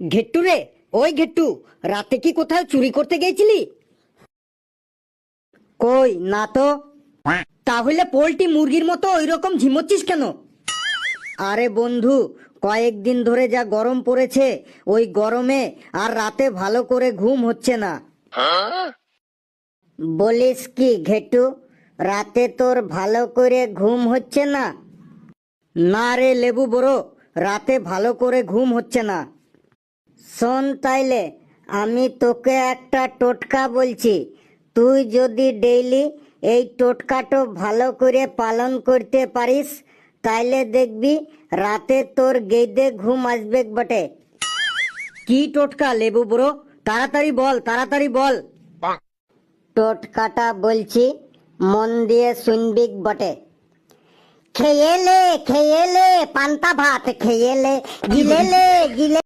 ঘেট্টু রে, ওই ঘেট্টু, রাতে কি কোথাও চুরি করতে গেছিলি? কই না তো। তাহলে পোল্ট্রি মুরগির মতো ওই রকম ঝিমোচ্ছিস কেন? আরে বন্ধু, কয়েকদিন ধরে যা গরম পড়েছে, ওই গরমে আর রাতে ভালো করে ঘুম হচ্ছে না। বলিস কি ঘেটু, রাতে তোর ভালো করে ঘুম হচ্ছে না? না রে লেবু বড়, রাতে ভালো করে ঘুম হচ্ছে না। শোন তাইলে, আমি তোকে একটা টোটকা বলছি। তুই যদি ডেইলি এই টোটকাটা ভালো করে পালন করতে পারিস, তাইলে দেখবি রাতে তোর গেদে ঘুম আসবে বটে। কি টোটকা লেবু বড়? তাড়াতাড়ি বল, তাড়াতাড়ি বল। টোটকাটা বলছি, মন দিয়ে শুনবি বটে। খেয়েলে খেয়েলে পান্তা ভাত খেয়েলে, গিলেলে গিলে